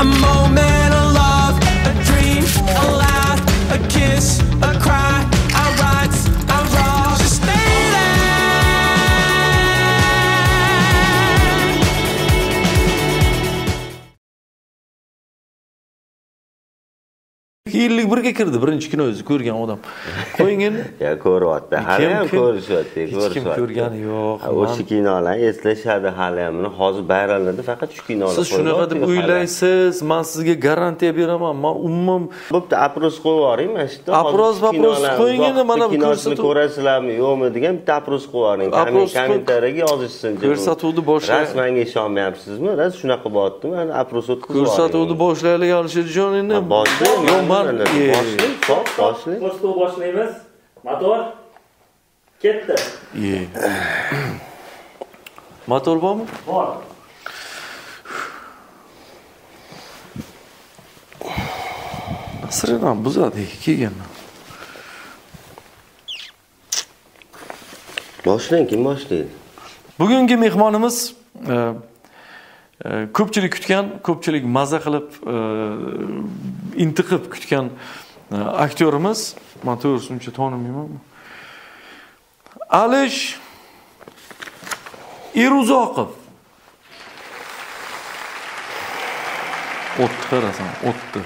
A moment of love, a dream, a laugh, a kiss, a cry, our rights, our wrongs. Just stay Yillik birga kirdi birinchi kino o'zi ko'rgan odam. Qo'ying endi. Ya ko'ryapti. Hali ham ko'rishyapti, Hech kim ko'rgani yo'q. O'sha kinolarni eslashadi hali ham. Hozir bayramlarda faqat shu kinolar. Siz shunaqa deb o'ylaysiz, men sizga garantiya beraman. Men umuman bo'pti, apros qo'yib yuboring, mana shu yerda. Apros qo'ying endi, mana bu kinosini ko'rasizlarmi, yo'qmi degan bitta apros qo'yib yuboring. Kommentariyaga yozishsin. Ko'rsatuvni boshlaylik. Rasmanga ishonmayapsizmi? Ras shunaqa bo'lyapti. Mana apros o'tkazib yuboring. Ko'rsatuvni boshlaylik Alisherjon endi. Boshlaylik, boshlaylik. Ko'rsatuv boshlaymiz. Motor ketdi. Motor bormi? Bor. Sirdan buzadi kelganman. Boshlang, kim boshlaydi? Bugungi mehmonimiz ko'pchilik kutgan, ko'pchilik maza qilib intiqib kutgan aktyorimiz. Men to'g'risi uncha tanimayman. Alish Eruzoqov. O'tdi qarasam, o'tdi.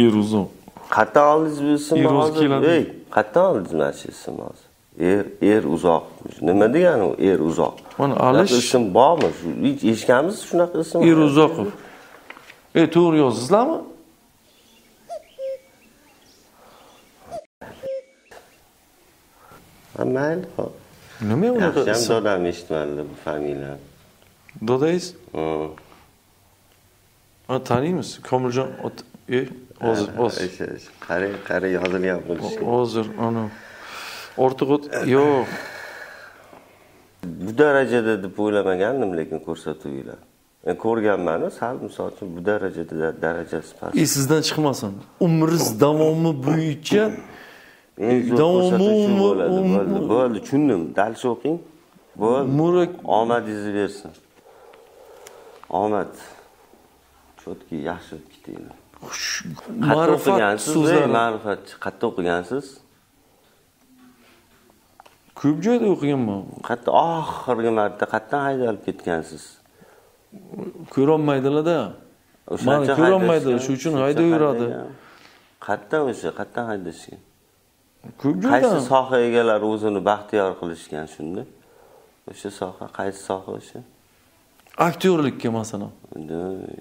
Eruzoq. Qayerdan oldingiz bu ismni hozir? Ey, qayerdan oldingiz mana shu ismni hozir? Uzoq. Nima degani u Uzoq? Mana Alish ism bormi? Hech eshitganmiz shunaqa ism? Eruzoqov. To'g'ri yozibsizlarmi? Mayli. Nima unaqa Yaxshi ham ism? dodam eshitmadi bu familiya. Dodangiz? Taniymiz? Komiljon hozir. Qari yozilgan bo'lishi. Hozir ana ortiq yo'q. Bu darajada deb o'ylamagandim, lekin ko'rsatuvinglar. Men ko'rganman, sal misol uchun bu darajasi past. Sizdan chiqmasin. Umringiz davomi bo'yicha bo'ldi, tushundim. Dalsh o'qing. Bo'ldi. Omadingizni bersin. Omad. Chotki yaxshi ketinglar. Ma'rifat so'zlar. Ma'rifat qayerda o'qigansiz? Ko'p joyda o'qiganman. Qayerda oxirgi marta qayerdan haydalib ketgansiz? Ko'rolmaydilar-da. Meni ko'rolmaydilar, shu uchun haydab yuradi. Qayerdan haydashgan? Ko'p joyda. Qaysi soha egalari o'zini baxtiyor qilishgan shunda? O'sha soha qaysi soha o'sha? Aktyorlikka masalan.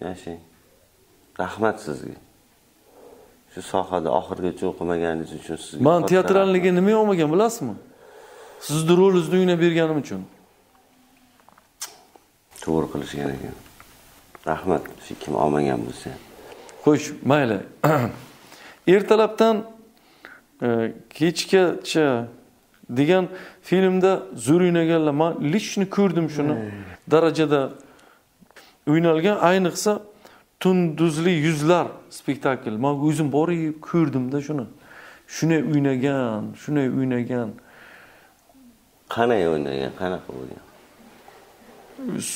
Yashang. Rahmat sizga. Shu sohada oxirgacha o'qimaganingiz uchun sizga. Men teatralniga nima olmagan bilasizmi? Sizni rolingizni o'ynab berganim uchun. To'g'ri qilishgan ekan. Rahmat, shu kim olmagan bo'lsa. Xo'sh, mayli. Ertalabdan kechgacha degan filmda zo'r o'ynaganlar. Men lishni ko'rdim shuni. Darajada o'ynalgan, ayniqsa Tunduzli yuzlar spektakl. Men o'zim borib ko'rdim-da shuni. Shunday o'ynagan. Qanday o'ynagan, qanaqa bo'lgan?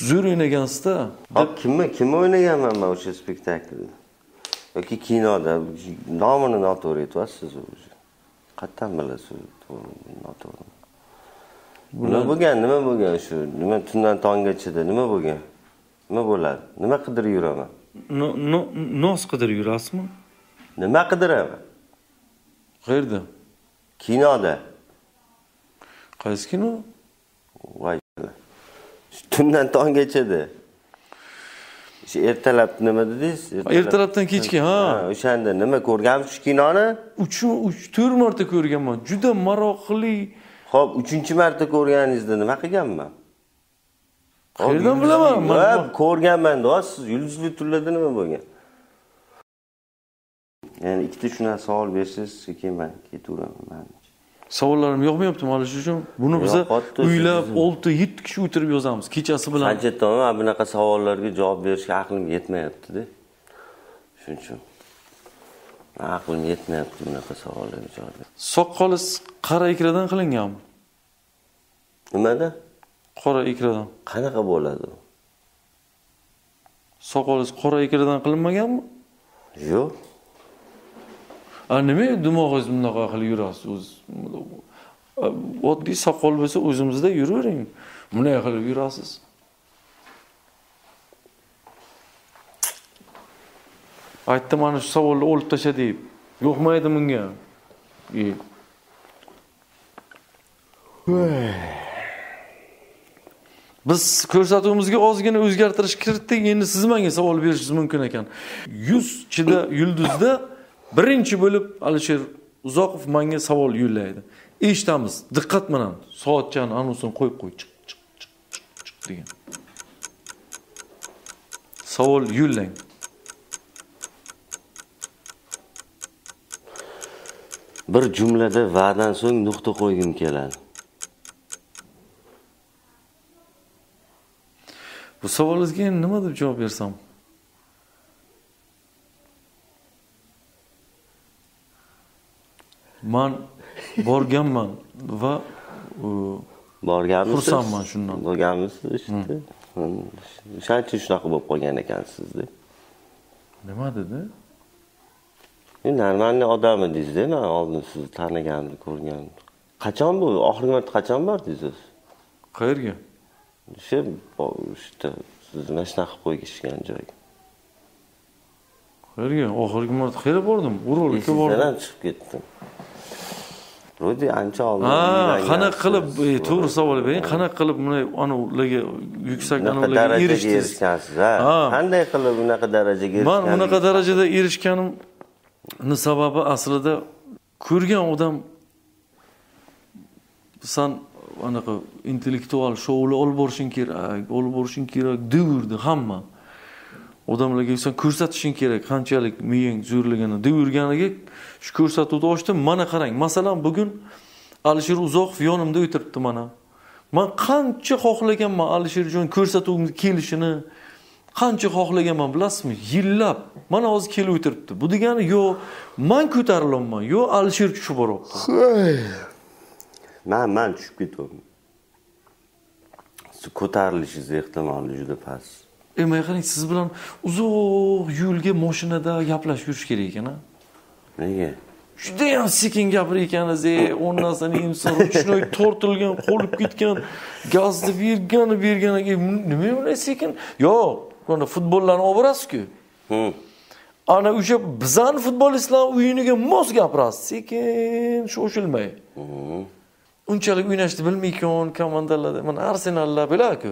Zo'r o'ynagansiz-da. Hop, kim o'ynaganman men o'sha spektaklda? Yoki kinoda nomini noto'g'ri aytyapsiz o'zi. Qayerdan bilasiz noto'g'ri? Nima bo'lgan shu? Nima tundan tonggacha nima bo'lgan? Nima bo'ladi? Nima qidirib yuraman? Nos qidirib yurasizmi? Nima qidiraman? Qayerda? Kinoda. Qaysi kino? Voy. Tundan tonggacha-da. Shu ertalab nima dedingiz? Ertalabdan kechga, ha. O'shanda nima ko'rgansiz shu kinoni? 3-4 marta ko'rganman. Juda maroqli. Xo'p, 3-marta ko'rganingizda nima qilganman? Qayerdan bilaman? Ko'rganman-da, siz yulduzli turlarda nima bo'lgan? Ya'ni ikkita shuna savol bersangiz, keyin men ketaveraman. Savollarim yo'qmayaptimi olish uchun? Buni biz uylab 6-7 kishi o'tirib yozamiz kechasi bilan. Qanchadan men bunaqa savollarga javob berishga aqlim yetmayapti-da. Shuning uchun aqlim yetmayapti bunaqa savollarga javob berishga. Soqqolingiz qora ikradan qilinganmi? Nimada? Qora ikradan. Qanaqa bo'ladi u? Soqolingiz qora ekridan qilinmaganmi? Yo'q. Nima dimog'ingiz bunaqa qilib yurasiz o'zi? Oddiy soqol bo'lsa o'zimizda yuravering. Bunday qilib yurasiz. Aytdim mana shu savolni olib tasha deb. Yo'qmaydi bunga. Biz ko'rsatuvimizga ozgina o'zgartirish kiritdik. Endi siz menga savol berishingiz mumkin ekan. 100 ichida yulduzda birinchi bo'lib Alisher Uzoqov menga savol yo'llaydi. Eshitamiz. Diqqat bilan soatchani anonsini qo'yib qo'y. Chiq degan. Savol yo'llang. Bir jumlada va'dan so'ng nuqta qo'ygim keladi. Bu savolingizga nima deb javob bersam? Men borganman va borganmisiz? Xursandman shundan. Borganmisiz işte. O'shancha shunaqa bo'lib qolgan ekansiz-da. Nima dedi? Normalniy odam edingiz-da, men oldin sizni taniganimni ko'rgandim. Qachon bu? Oxirgi marta qachon bordingiz? Qayerga? İşte sizni mana shunaqa qo'yishgan joyga. Qayerga? Oxirgi marta qayerga bordim? Urolga bordim. Sizdan chiqib ketdim. Rodi ancha oldin. Qanaqa qilib, to'g'ri savol bering. Qanaqa qilib buni ularga yuksak darajaga erishgansiz? Qanday qilib bunaqa darajaga erishgansiz? Men bunaqa darajada erishganim sababi aslida ko'rgan odam san anaqa intellektual shoular olib borishing kerak devirdi hamma. Odamlarga sen ko'rsatishing kerak, qanchalik miyang zo'rligini devirganiga shu ko'rsatuvni ochdim. Mana qarang, masalan, bugun Alisher Uzoqov yonimda o'tiribdi mana. Men qancha xohlaganman Alisherjon ko'rsatuvimga kelishini, qancha xohlaganman bilasizmi? Yillab mana hozir kelib o'tiribdi. Bu degani yo men ko'tarilolman, yo Alisher tushib boryapti. Men tushib ketyapman. Siz ko'tarilishingiz ehtimoli juda past. Men qarang, siz bilan uzoq yo'lga mashinada gaplashib yurish kerak ekan-a? Nega? Juda ham sekin gapirar ekansiz, ondan sonra inson shunday tortilgan, qolib ketgan, gazni berganiga nima bunday sekin? Yo'q, mana futbollarni olib borasiz-ku. Ana o'sha bizning futbolistlar o'yiniga mos gapirasiz, sekin, shoshilmay. Unchalik o'ynashni bilmaykan komandalarda, mana Arsenallar bilar-ku.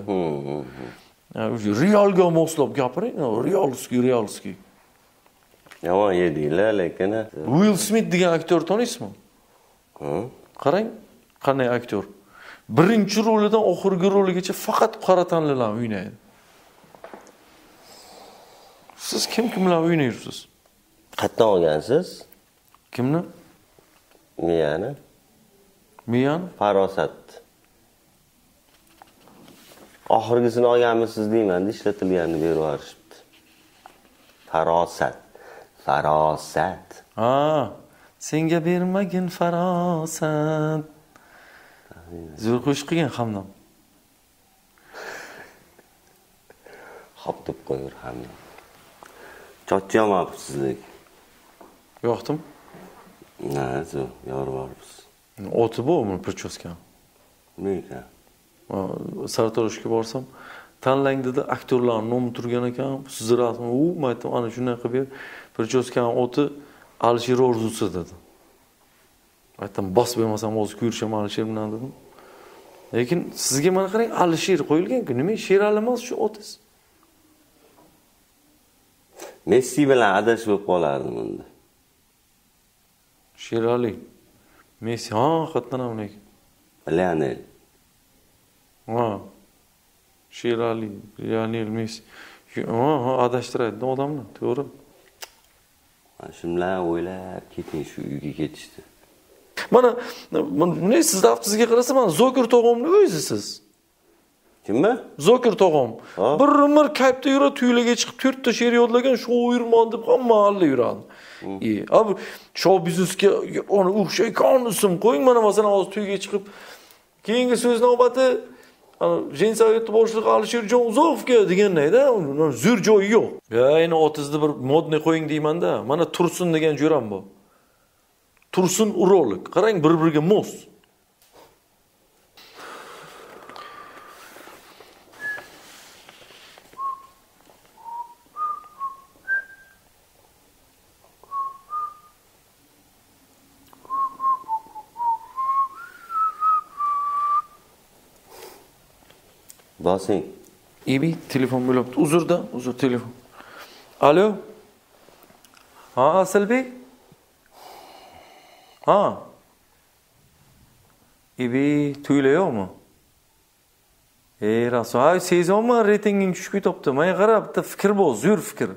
Realga moslab gapiring, realski. Yomon yedinglar, lekin Will Smith degan aktyor taniysizmi? Qarang, qanday aktyor. Birinchi rolidan oxirgi roligacha faqat qora tanlilar o'ynaydi. Siz kim bilan o'ynaysiz? Qayerdan olgansiz? Kimni? Miyani. Miyani? Farosat. Oxirgisini olganmisiz deyman-da, ishlatilganini berib yuborishibdi. Farosat. Senga bermagin farosat. Zo'r qo'shiq qilgan hamdam. Xo'p deb qo'yur hamdam. Cho'chiyamapsizlik. Yo'qdim. Zo'r, yoribsiz. Oti bormi prichoska? Nega? Sartaroshga borsam, tanlang dedi, aktyorlarning nomi turgan ekan, sizni rasmi, aytdim, ana shunday qilib ber. Prichoskaning oti Alisher Orzusi dedi. Aytdim, bos bermasam hozir ko'rishaman Alisher bilan dedim. Lekin sizga mana qarang, Alisher qo'yilgan-ku, nima Sherali emas shu otingiz? Messi bilan adashib qolardim unda. Sherali. Messi, qatdan ham lekin. Lionel. Sherali, Lionel Messi. Adashtiradi odamni, to'g'ri. Mana shundan o'ylab keting shu uyga ketishdi. Mana siz daftingizga qarasam, mana Zokir tog'omni o'zisiz. Kimmi? Zokir tog'om. Bir kayfda yurib, tuylaga chiqib 4 ta she'r yodlagan, shoirman deb hamma alla yuradi. Abi, show biznesga ona o'xshaykan ism qo'ying, mana masalan hozir tuyga chiqib, keyingi so'z navbati Jensovetni boshlig'i Alisherjon Uzoqovga degandayda, zo'r joyi yo'q. Ya, endi otizda bir modniy qo'ying deyman-da. Mana Tursun degan jo'ram bor. Tursun urolog. Qarang, bir-biriga mos. Bosing. Ibi telefon bo'libdi. Uzr telefon. Alo. Ha, Asilbek? Ha. Ibi to'yla yo'qmi? Rasul, ay sezonman reytinging tushib ketibdi. Menga qarab, bitta fikr bor, zo'r fikr.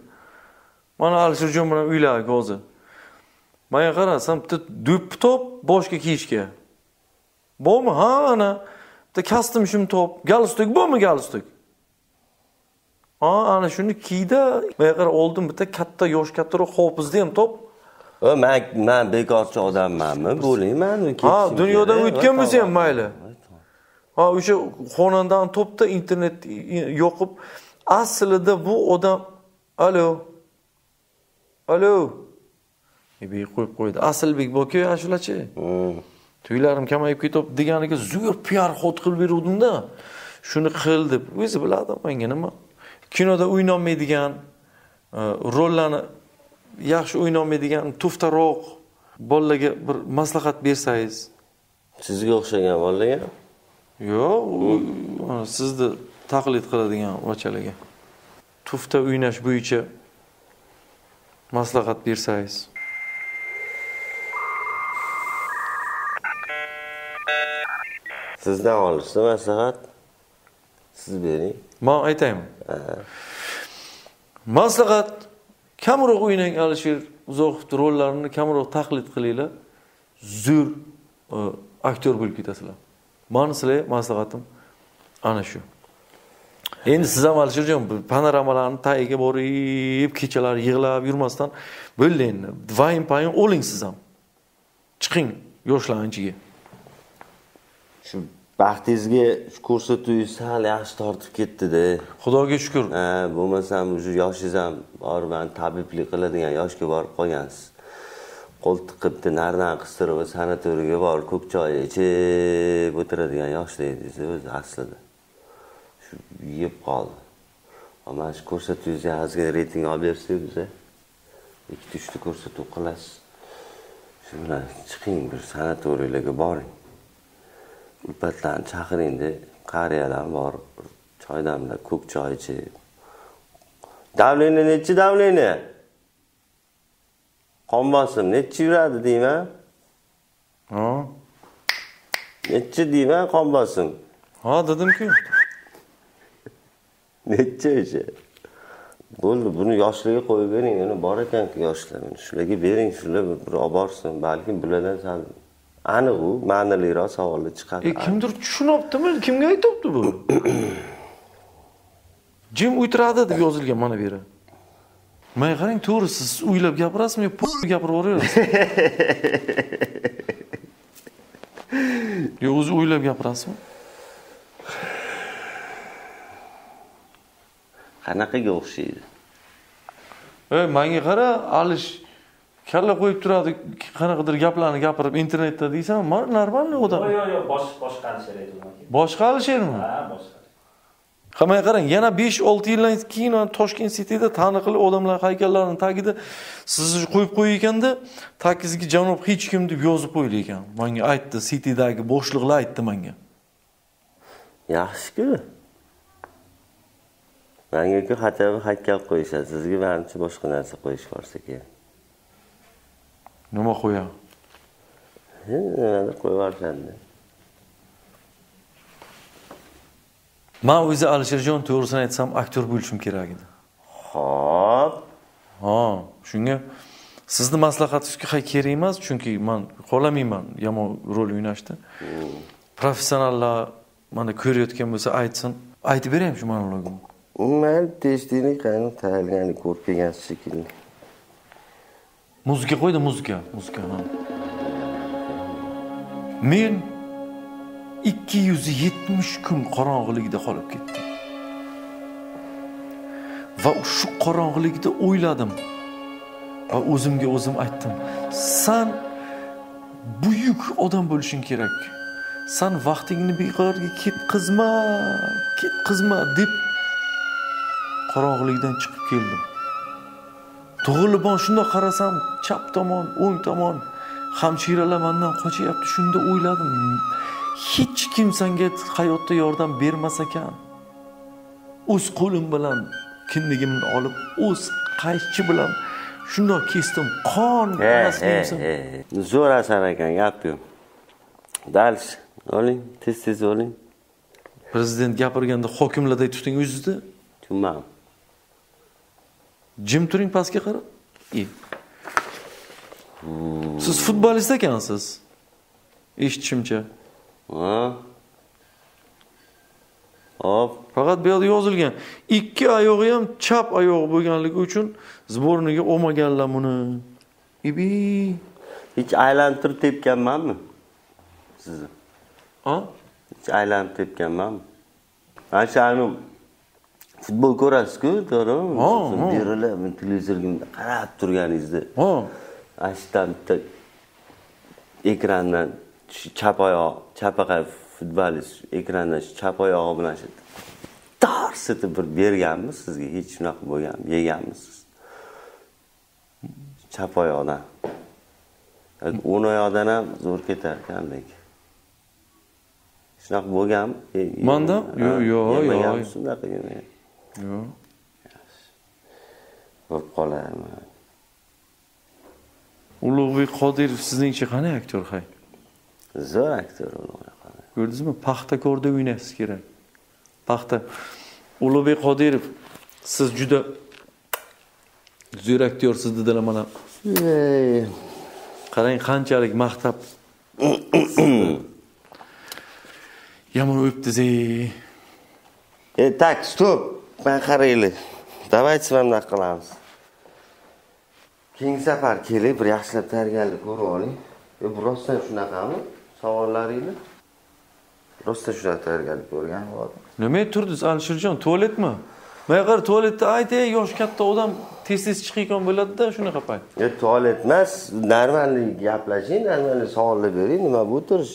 Mana Alisherjon bilan uylarga hozir. Menga qarasam, bitta do'p top boshga kiyishga. Bormi? Ha, ana. Bitta custom shim top, galstuk bormi galstuk? Ha, ana shuni kiydi. Menga qarab, oldim bitta katta, yosh kattaroq hofizda ham top. Men bekorchi odammanmi? Bo'layman. Ha, dunyodan o'tgan bo'lsa ham mayli. Ha, o'sha xonandaning topda internet yoqib, aslida bu odam alo. Qo'yib qo'ydi. Asilbek boku ashulachi. To'ylarim kamayib ketib deganiga zo'r PR xod qilib beruvdim-da. Shuni qil deb o'zi biladi menga nima. Kinoda o'ynolmaydigan, rollarni yaxshi o'ynolmaydigan, tuftaroq bolalarga bir maslahat bersangiz. Sizga o'xshagan bolalarga? Yo'q, sizni taqlid qiladigan vachalarga. Tufta o'ynash bo'yicha maslahat bersangiz. Sizdan olishsa maslahat siz bering. Men aytaymi? Maslahat kamroq o'ynang Alisher Uzoqov rollarini kamroq taqlid qilinglar. Zo'r aktyor bo'lib ketasizlar. Men sizlarga maslahatim ana shu. Endi siz ham Alisherjon panoramalarni tagiga borib, kechalar yig'lab yurmasdan bo'ldi endi. Vaym payin oling siz ham. Chiqing yoshlarning ichiga. Shu baxtingizga ko'rsatuvingiz sal yaxshi tortib ketdi-da. Xudoga shukr. Bo'lmasam shu yoshingiz ham bor, men tabiblik qiladigan yoshga borib qolgansiz. Qo'l tiqibdi, nardan qistirib sanatoriyaga borib ko'k choy ichib o'tiradigan yoshda edingiz o'zi aslida. Shu yeb qoldi. Mana shu ko'rsatuvingizga ozgina reyting olib bersangiz, 2-3 ta ko'rsatuv qilasiz. Shu bilan chiqing, bir sanatoriyalarga boring. Ulpatlarni chaqiringda, qariyalar bor, choy damlab, ko'k choy ichib. Davleniya nechi davleniya? Qon bosim nechi yuradi deyman? Ha? Nechi deyman qon bosim? Ha, dedim-ku. Nechi o'sha? Bo'ldi, buni yoshlarga qo'yib bering, yana bor ekan-ku yoshlar. Shularga bering, shular bir olib borsin, balki bulardan sal aniq u ma'niliroq savollar chiqadi. Kimdir tushunibdimi? Kimga aytibdi bu? Jim o'tiradi deb yozilgan mana bu yerda. Men qarang, to'g'ri siz o'ylab gapirasizmi yo gapirib o'rayapsiz? Yo o'zi o'ylab gapirasizmi? Qanaqaga o'xshaydi? Menga qara, Alish kalla qo'yib turadi, qanaqadir gaplarni gapirib internetda deysan, men normal odam. Yo'q, boshqa Alisher edi. Boshqa Alishermi? Ha, boshqa. Qamay qarang, yana 5-6 yildan keyin Toshkent Cityda taniqli odamlar haykallarining tagida sizni qo'yib qo'ygan-da, tagizga janob hech kim deb yozib qo'yilgan ekan. Menga aytdi, City'dagi boshliqlar aytdi menga. Yaxshi-ku. Menga-ku hatto haykal qo'yishadi, sizga menimcha boshqa narsa qo'yish borsa kerak. Nima qo'yam? Nima qo'yib yuborishadi. Men o'zi Alisherjon to'g'risini aytsam, aktyor bo'lishim kerak edi. Xo'p. Ha, shunga sizni maslahatingizga kerak emas, chunki men xohlamayman yomon rol o'ynashni. Professionallar mana ko'rayotgan bo'lsa aytsin, aytib berayim shu monologimni. Men tezlikni qani tayyorlagani ko'rib kelgansiz shekilli. Muzika qo'ydi, muzika. Men 270 kun qorong'iligida qolib ketdim. Va shu qorong'ilikda o'yladim va o'zimga o'zim aytdim, sen buyuk odam bo'lishing kerak. Sen vaqtingni bekorga ketkazma deb qorong'ilikdan chiqib keldim. Tug'ilibon shunda qarasam, chap tomon, o'ng tomon hamshiralar mendan qochyapti. Shunda o'yladim, hech kim senga hayotda yordam bermas ekan. O'z qo'lim bilan kindigimni olib, o'z qaychi bilan shundoq kesdim. Qon nasibimsin. Zo'r asar ekan, gap yo'q. Dальше. Oling, tez oling. Prezident gapirganda hokimlarday tuting o'zingizni. Tushunmadim. Jim turing pastga qarab. Siz futbolist ekansiz. Eshitishimcha. Hop, faqat bu yerda yozilgan. Ikki oyog'i ham chap oyog'i bo'lganligi uchun sborniga olmaganlar buni. Hiç aylantirib tepganmanmi? Sizni. Hiç aylantirib tepganmanmi? Ana futbol ko'rasiz-ku, to'g'rimi? Berilib televizorga qarab turganingizda. Ashdan bitta ekrandan chap oyoq, chapaqa futbolist ekrandan chap oyog'i bilan tars etib bir berganmi sizga? Hech shunaqa bo'lganmi? Yeganmisiz? Chap oyoqdan. O'ng oyoqdan ham zo'r ketar ekan lekin. Shunaqa bo'lganmi? Manda? Yo'q. Shunaqa yemagan. Yo'q. Bo'lib qolarman. Ulug'bek Qodirov sizningcha qanday aktyor hay? Zo'r aktyor Ulug'bek Qodirov. Ko'rdingizmi? Paxtakorda o'ynaysiz kerak. Paxta. Ulug'bek Qodirov, siz juda zo'r aktyorsiz dedilar mana. Qarang qanchalik maqtab. Yomon o'pdiz-ey. Tak, stop. Ben qaraylik. Давайте с вами qilamiz. Keyingi safar kelib, bir yaxshilab tayyorgarlik ko'rib oling. Bu rostdan shunaqami? Savollaringiz? Rostdan shunaqa tayyorgarlik ko'rgan bo'ldimi? Nima turdingiz, Alisherjon? Tualetmi? Men qara tualetda aytay, yosh katta odam tez-tez chiqayotgan bo'ladi-da shunaqa payt. Tualet emas, normal gaplashing, normal savollar bering, nima bu turish?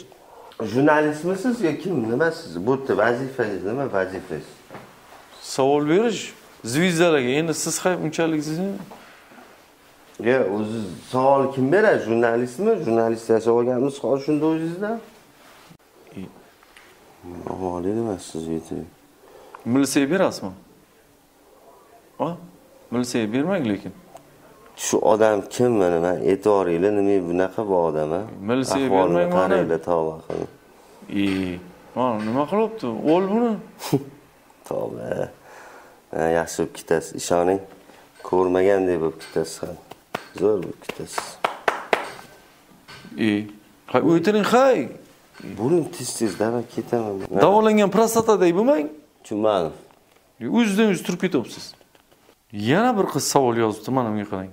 Jurnalistmisiz yo kim? Nima siz? Bu vazifangiz nima vazifangiz? Savol berish zvizdalarga. Endi siz ham unchalik sizmi? Ya, o'zi savol kim beradi? Jurnalistmi? Jurnalist yashab olganmiz, hozir shunda o'zingizda. Avvalo nima siz yetib? Milisiya berasizmi? Milisiya bermang lekin. Shu odam kim mana? Men e'tiboringlar nima bunaqa bu odam ha? Milisiya bermang mana. Qaranglar, tavba qilib. Mana nima qilibdi? O'l buni. Tavba. Yaxshi bo'lib ketasiz, ishoning. Ko'rmagandek bo'lib ketasiz ham. Zo'r bo'lib ketasiz. Qay o'tiring, qay. Buning tez-tez dama ketaman. Davolangan prostataday bo'lmang. Tushunmadim. O'zidan-o'zi turib ketyapsiz. Yana bir qiz savol yozibdi, mana bunga qarang.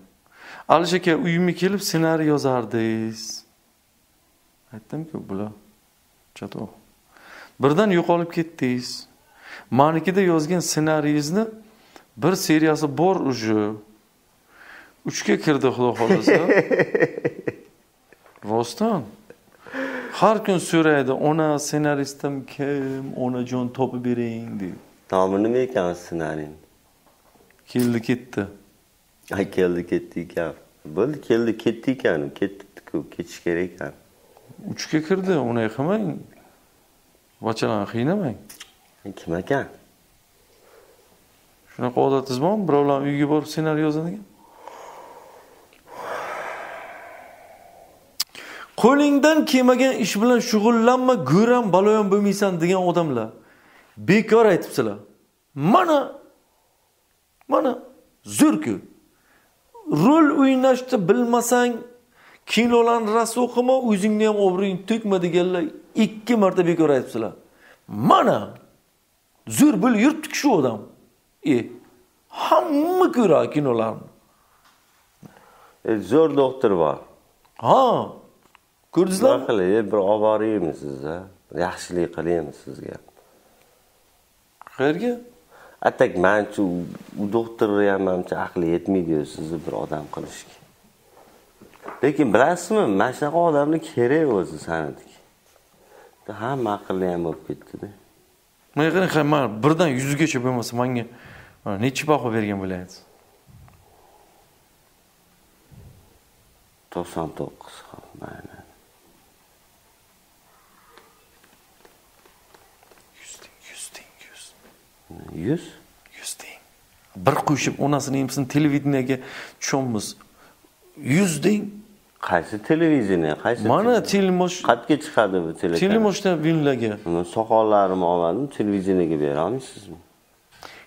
Alisher aka, uyimga kelib ssenariy yozardingiz. Aytdim-ku, bular chato. Birdan yo'qolib ketdingiz. Manikida yozgan ssenariyingizni bir seriyasi bor uje. 3ga kirdi, xudo xolasa. Rostdan. Har kun so'raydi, "Ona ssenaristim kim? Onajon topib bering" deb. Nomi nima ekan ssenariy? Keldi ketdi. Keldi ketdi ekan. Bo'ldi, keldi ketdi ekan. Ketdi-ku, ketish kerak ekan. 3ga kirdi, uni qilmang. Vachalarni qiynamang. Kim ekan? Shunaqa odatingiz bormi? Birovlar uyga borib ssenariy yozadigan? Qo'lingdan kelmagan ish bilan shug'ullanma, go'ram baloyon bo'lmaysan degan odamlar bekor aytibsizlar. Mana zo'r-ku. Rol o'ynashni bilmasang, kinolarni ras o'qima, o'zingni ham obro'ying to'kma deganlar 2 marta bekor aytibsizlar. Mana zo'r bil yurtdik shu odam. Hamma ko'radi kinolarni. Zo'r doktor bor. Ko'rdingizlar? Nima qilay, bir olib boraymi siz-a? yaxshilik qilaymi sizga? Qayerga? Atak manchu u doktorni ham mancha aqli yetmaydi sizni bir odam qilishga. Lekin bilasizmi, mana shunaqa odamni kerak o'zi san'atga. Hamma aqlli ham bo'lib ketdi-da. Men birdan 100 gacha bo'lmasa menga necha baho bergan bo'laysiz? 99 mayli. 100? 100 deng. Bir qo'shib onasini hamsini televideniyaga tushamiz. 100 deng. Qaysi televideniya? Qaysi? Mana telemosh qayerga chiqadi bu telekanal? Telemoshdan villaga. Soqollarimni olmadim, televiziyoniyaga bera olmaysizmi?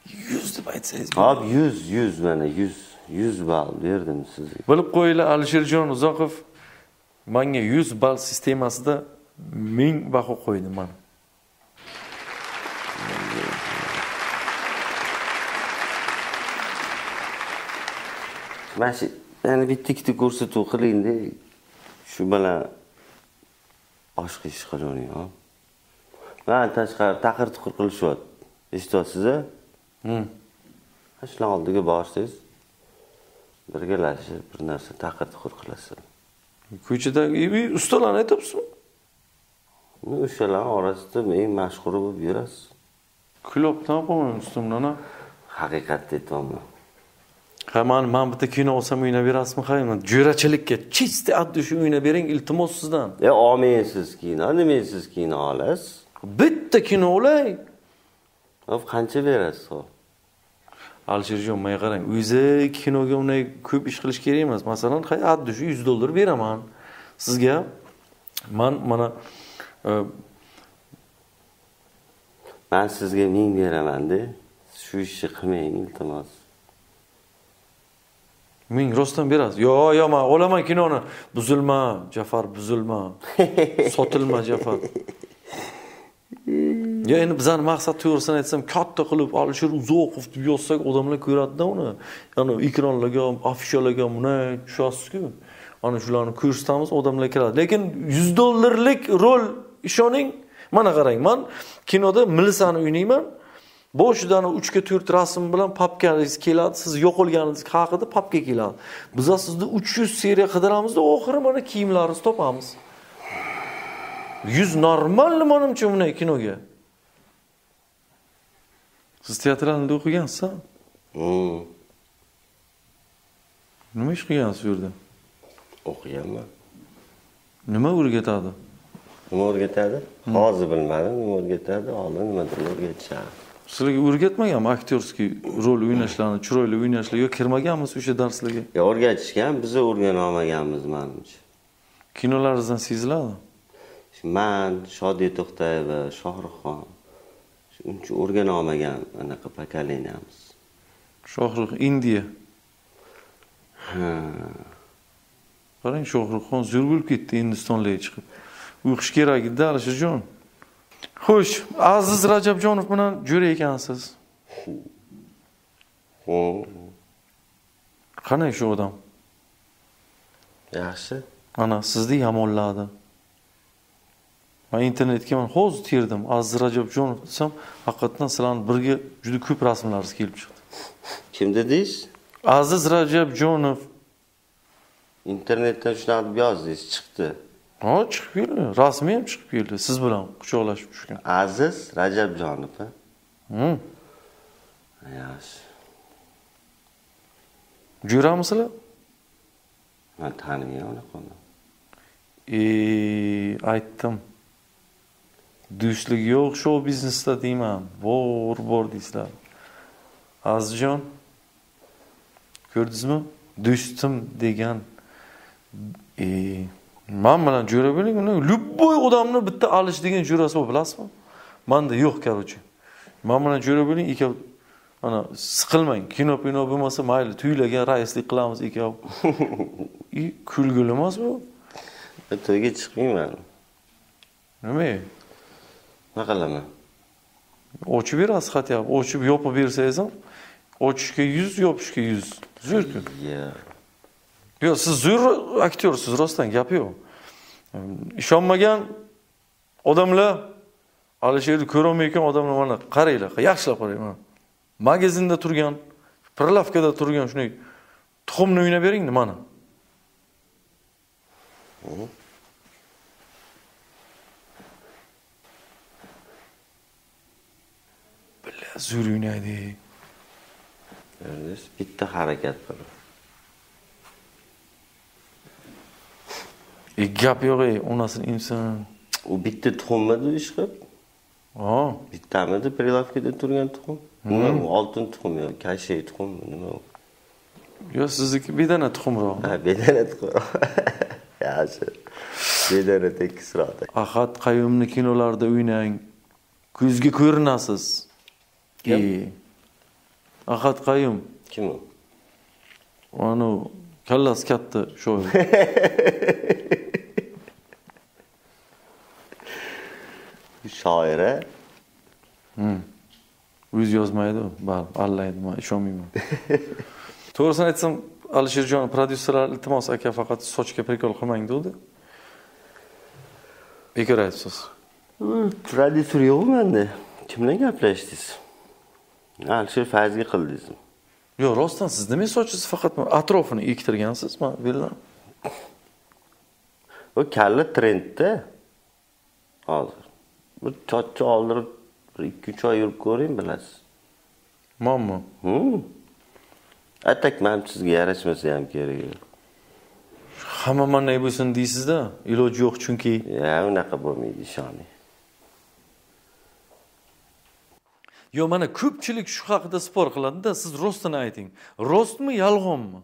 100 deb aytsangiz. Hop 100 mana 100 ball berdim sizga. Bilib qo'yinglar, Alisherjon Uzoqov menga 100 ball sistemasida 1000 baho qo'ydi mana. Mana yani bitta-ikkita ko'rsatuv qiling-da. Shu bilan boshqa ish qilavering, ha. Men tashqari taqir-tuqir qilishyapti. Eshityapsiz-a? Shular oldiga borsangiz, birgalashib bir narsa taqir-tuqir qilasizlar. Ko'chadagi ustalarni aytibsizmi? O'shalar orasida eng mashhuri bo'lib yurasiz. Klubdan qo'ying ustimdan. Haqiqatni aytaman. Men bitta kino olsam o'ynab berasizmi? Qayerdan? Jo'rachilikka chisti addi shu o'ynab bering iltimos sizdan. Olmaysiz kino, nimaysiz kino olasiz? Bitta kino olay. Hop qancha berasiz hop? Alisherjon, menga qarang, o'zi kinoga unday ko'p ish qilish kerak emas. Masalan, addi shu $100 beraman. Sizga mana men sizga 1000 beraman-da. Shu ishni qilmang iltimos. 1000 rostdan berasiz. Yo, men olaman kinoni. Buzilma, Jafar, buzilma. Sotilma, Jafar. Ya endi bizning maqsad to'g'risini aytsam, katta qilib Alisher Uzoqov deb yozsak, odamlar ko'radi-da uni. Ya'ni ekranlarga, afishalarga buni tushasiz-ku. Ana shularni ko'rsatamiz, odamlar kiradi. Lekin $100lik rol ishoning, mana qarang, men kinoda Milisani o'ynayman. Boshidan 3 ga 4 rasm bilan papkangiz keladi, siz yo'qolganingiz haqida papka keladi. Biz sizni 300 seriya qidiramiz-da, oxiri mana kiyimlaringizni topamiz. 100 normal menimcha bunday kinoga. Siz teatralda o'qigansiz-a? Nima ish qilgansiz u yerda? O'qiganman. Nima o'rgatadi? Nima o'rgatadi? Hozir bilmadim, nima o'rgatadi, oldin nimadir o'rgatishadi. Sizlarga o'rgatmaganmi aktyorskiy rol o'ynashlarni, chiroyli o'ynashlar yo kirmaganmisiz o'sha darslarga? Yo, o'rgatishgan, biz o'rgana olmaganmiz menimcha. Kinolaringizdan seziladi. Men, Shodiya To'xtayeva, Shohruxxon uncha o'rgana olmagan anaqa pokoleniyamiz. Shohrux Indiya. Qarang, Shohruxxon zo'r bo'lib ketdi Hindistonga chiqib. O'qish kerak edi, Alisherjon. Xo'sh, Aziz Rajabjonov bilan jo'ra ekansiz. Qanday shu odam? Yaxshi. Ana sizni yomonladi. Men internetga hozir terdim. Aziz Rajabjonov desam, haqiqatan sizlarning birga juda ko'p rasmlaringiz kelib chiqdi. Kim dedingiz? Aziz Rajabjonov. Internetdan shunaqa deb yozdingiz, chiqdi. Ha, chiqib keldi. Rasmi ham chiqib keldi. Siz bilan quchoqlashib tushgan. Aziz Rajabjonov, ha? Yaxshi. Jo'ramisizlar? Men tanimayman uni. Aytdim. Do'stlik yo'q show biznesda deyman. Bor deysizlar. Azizjon, ko'rdingizmi? Do'stim degan men bilan jo'ra bo'ling, любой odamni bitta Alish degan jo'rasi bor, bilasizmi? Menda yo'q, короче. Men bilan jo'ra bo'ling, ikov ana siqilmang. Kino bo'lmasa mayli, tuylagan raislik qilamiz ikov. Kulgili emas bu. To'yga chiqmayman. Nima? Nima qilaman? Ochib berasiz xatya, ochib yopib bersangiz ham, ochishga 100, yopishga 100. Zo'r-ku. Yo'q, siz zo'r aktyorsiz, rostdan gap yo'q. Ishonmagan odamlar Alisherni ko'rolmayotgan odamlar mana qaranglar, yaxshilab qarang mana. Magazinda turgan, prlavkada turgan shunday tuxumni o'ynab bering mana. Billa zo'r o'ynaydi. Bitta harakat qilib. Gap yo'q, onasini inson. U bitta tuxummi ish qilib? Ha, Bittamidi prilavkada turgan tuxum? Nima u oltin tuxum yo, kashay tuxum nima u? yo sizniki bedana tuxumroq. Ha, bedana tuxum. Yaxshi. Bedana tekisroq. Ahad Qayumni kinolarda o'ynang. Ko'zga ko'rinasiz. Ahad Qayum. Kim u? Ana kallasi katta shoir. Shoira. O'zi yozmaydi, bal, allaydi, men ishonmayman. To'g'risini aytsam, Alisherjon prodyuserlar iltimos aka faqat sochga prikol qilmang dedi. Bekor aytibsiz. Prodyuser yo'q menda. Kim bilan gaplashdingiz? Alisher Fayzga qildingizmi? Yo'q, rostdan siz nima sochingiz faqat atrofini ektirgansiz, men bilaman. O kalla trendda. Hozir. Bir chochcha oldirib 2-3 oy yurib ko'ring bilasiz. Mamma. Atak men sizga yarashmasa ham kerak. Hamma manday bo'lsin deysiz-da, iloji yo'q chunki. Ya, unaqa bo'lmaydi, ishoning. Yo, mana ko'pchilik shu haqida spor qiladi-da, siz rostini ayting. Rostmi, yolg'onmi?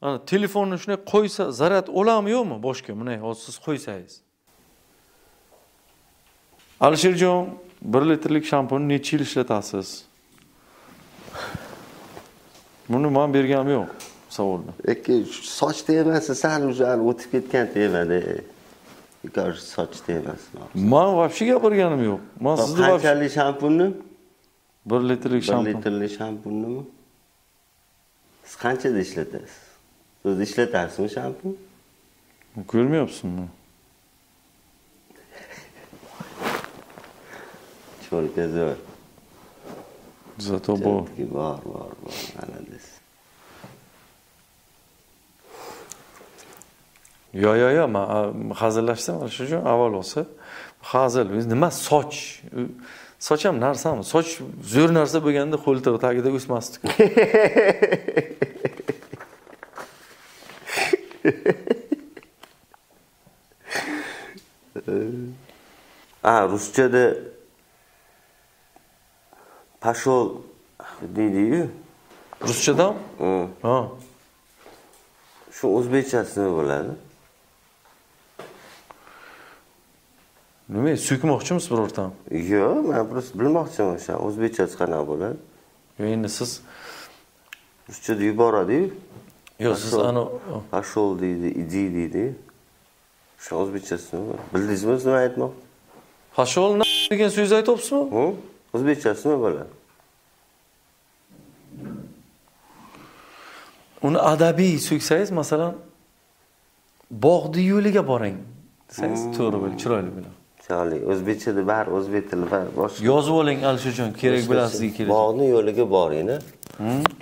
Ana telefonni shunday qo'ysa, zaryad oladimi yo'qmi boshqa? Mana hozir siz qo'ysangiz. Alisherjon, 1 litrlik shamponni necha yil ishlatasiz? Buni men berganim yo'q savolni. Soch temasi sal o'zal o'tib ketgan temada. Ikar soch temasi. Men вообще gapirganim yo'q. Men sizni qanchalik shampunni? 1 litrlik shampun. 1 litrlik shampunni siz qanchada ishlatasiz? Siz ishlatasizmi shampun? Ko'rmayapsizmi? Cho'lka zo'r. Zato bor. Bor, analiz. Yo, men hazillashdim, Alisherjon, avval olsa. Hazil, nima soch? Soch ham narsami? Soch zo'r narsa bo'lganda qo'ltiq tagida o'smasdi-ku. Ruschada pashol deydi-yu. Ruschadami? Ha. Shu o'zbekchasi nima bo'ladi? Nima, so'kmoqchimisiz birortam? Yo'q, men просто bilmoqchiman o'sha o'zbekchasi qanaqa bo'ladi. Yo, endi siz ruschada yuboradi-yu. Yo'q, siz ana pashol deydi, idi deydi. Shu o'zbekchasi nima? Bildingizmi nima aytmoqchi? pashol degan so'zni aytyapsizmi? O'zbekchasi nima bo'ladi? Uni adabiy so'ksangiz, masalan, bog'ni yo'liga boring desangiz, to'g'ri bo'l, chiroyli bo'ladi. Chiroyli. O'zbekchada bari o'zbek tili va boshqa. Yozib oling, Alisherjon, kerak bilasizga kerak. Bog'ni yo'liga boring-a.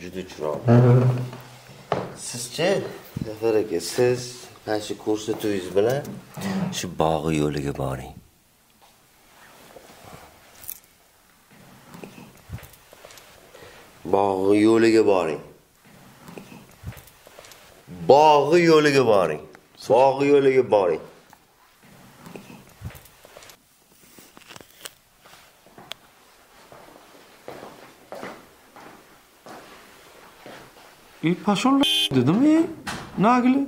Juda chiroyli. Sizchi, Zafar aka, siz mana shu ko'rsatuvingiz bilan shu bog'i yo'liga boring. Bog'i yo'liga boring. Bog'i yo'liga boring. Bog'i yo'liga boring. Pashol dedimi? Nagli.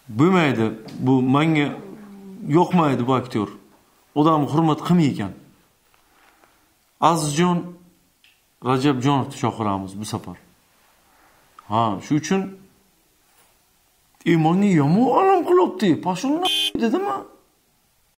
Bo'lmaydi. Bu menga yoqmaydi bu aktyor. Odamni hurmat qilmaygan. Azizjon Rajabjonovni chaqiramiz bu safar. Ha, shu uchun menga yomon olam qilibdi. Pashol dedimi?